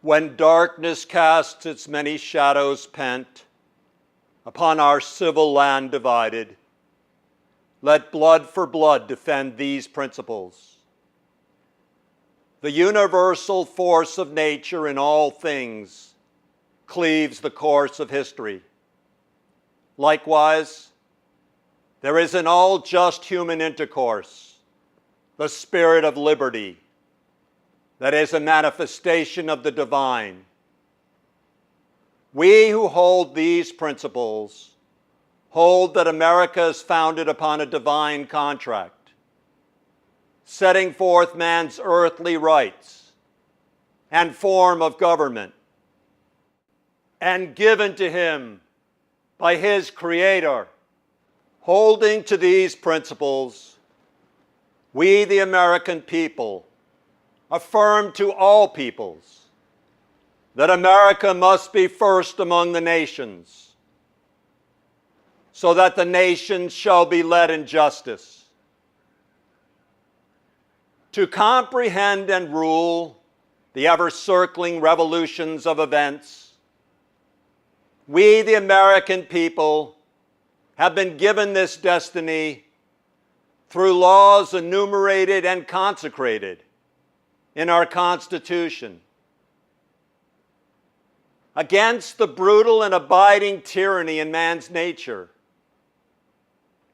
When darkness casts its many shadows pent upon our civil land divided, let blood for blood defend these principles. The universal force of nature in all things cleaves the course of history. Likewise, there is in all just human intercourse the spirit of liberty that is a manifestation of the divine. We who hold these principles hold that America is founded upon a divine contract, setting forth man's earthly rights and form of government, and given to him by his Creator. Holding to these principles, we, the American people, affirm to all peoples that America must be first among the nations, so that the nations shall be led in justice. To comprehend and rule the ever-circling revolutions of events, we, the American people, have been given this destiny through laws enumerated and consecrated in our Constitution. Against the brutal and abiding tyranny in man's nature,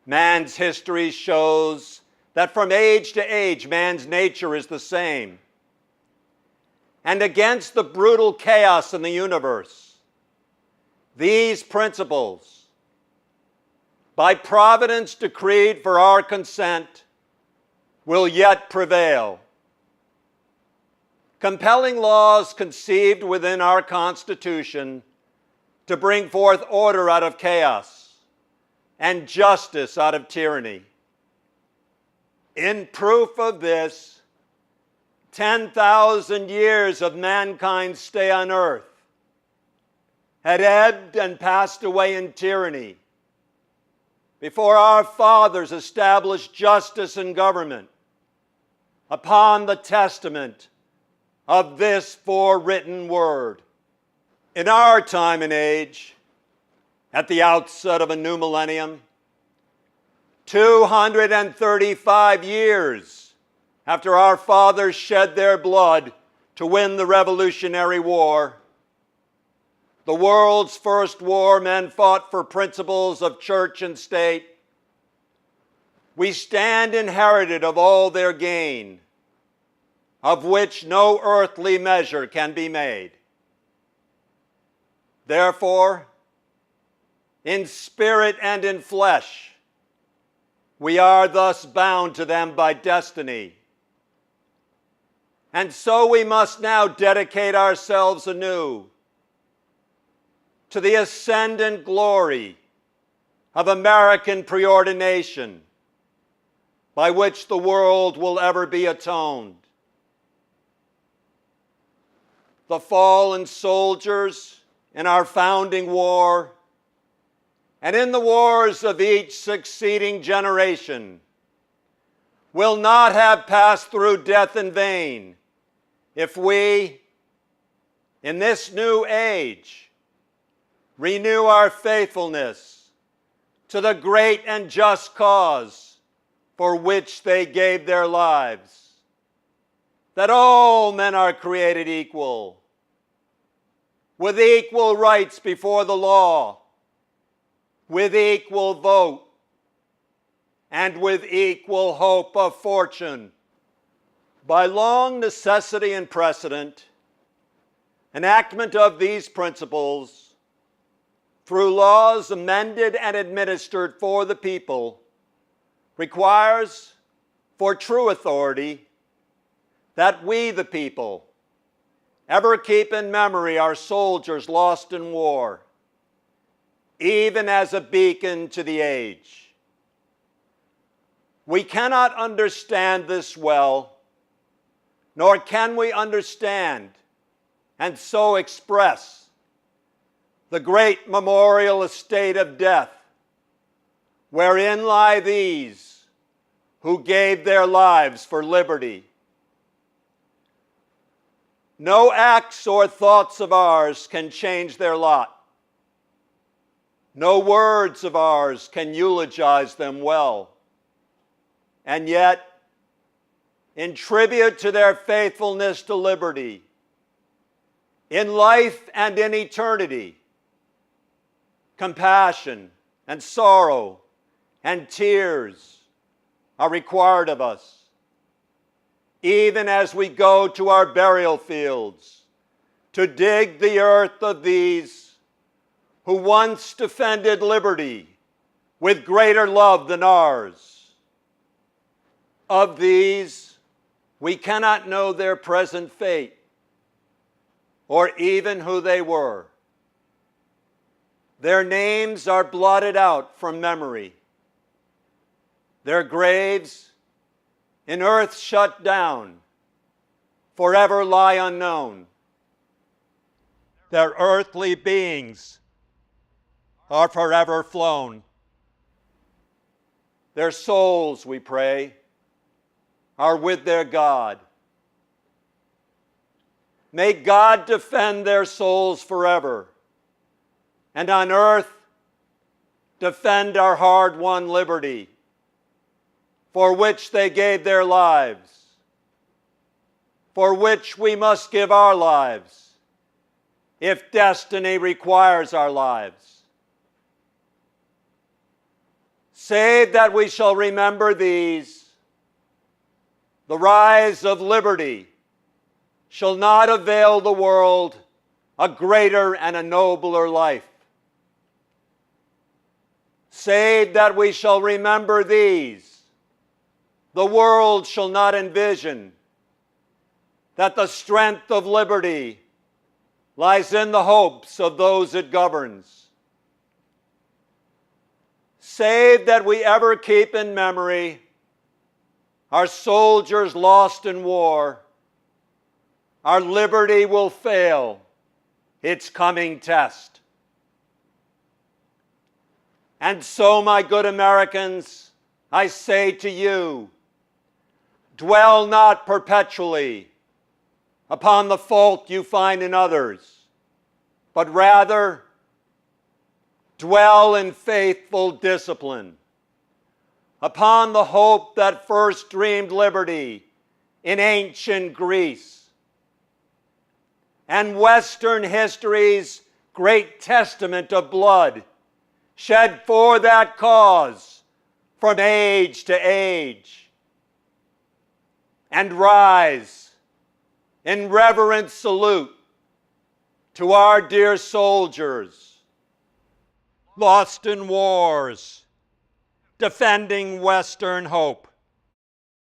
man's history shows that from age to age, man's nature is the same. And against the brutal chaos in the universe, these principles, by providence decreed for our consent, will yet prevail. Compelling laws conceived within our Constitution to bring forth order out of chaos and justice out of tyranny. In proof of this, 10,000 years of mankind's stay on earth had ebbed and passed away in tyranny before our fathers established justice and government upon the testament of this forewritten word. In our time and age, at the outset of a new millennium, 235 years after our fathers shed their blood to win the Revolutionary War, the world's first war men fought for principles of church and state, we stand inherited of all their gain, of which no earthly measure can be made. Therefore, in spirit and in flesh, we are thus bound to them by destiny. And so we must now dedicate ourselves anew to the ascendant glory of American preordination, by which the world will ever be atoned. The fallen soldiers in our founding war and in the wars of each succeeding generation will not have passed through death in vain if we, in this new age, renew our faithfulness to the great and just cause for which they gave their lives. That all men are created equal, with equal rights before the law, with equal vote, and with equal hope of fortune. By long necessity and precedent, enactment of these principles, through laws amended and administered for the people, requires, for true authority, that we, the people, ever keep in memory our soldiers lost in war, even as a beacon to the age. We cannot understand this well, nor can we understand and so express the great memorial estate of death, wherein lie these who gave their lives for liberty. No acts or thoughts of ours can change their lot. No words of ours can eulogize them well. And yet, in tribute to their faithfulness to liberty, in life and in eternity, compassion and sorrow and tears are required of us, even as we go to our burial fields to dig the earth of these who once defended liberty with greater love than ours. Of these, we cannot know their present fate or even who they were. Their names are blotted out from memory. Their graves, in earth shut down, forever lie unknown. Their earthly beings are forever flown. Their souls, we pray, are with their God. May God defend their souls forever, and on earth defend our hard-won liberty, for which they gave their lives, for which we must give our lives, if destiny requires our lives. Save that we shall remember these, the rise of liberty shall not avail the world a greater and a nobler life. Save that we shall remember these, the world shall not envision that the strength of liberty lies in the hopes of those it governs. Save that we ever keep in memory our soldiers lost in war. Our liberty will fail its coming test. And so, my good Americans, I say to you, dwell not perpetually upon the fault you find in others, but rather dwell in faithful discipline upon the hope that first dreamed liberty in ancient Greece and Western history's great testament of blood shed for that cause from age to age, and rise in reverent salute to our dear soldiers lost in wars, defending Western hope.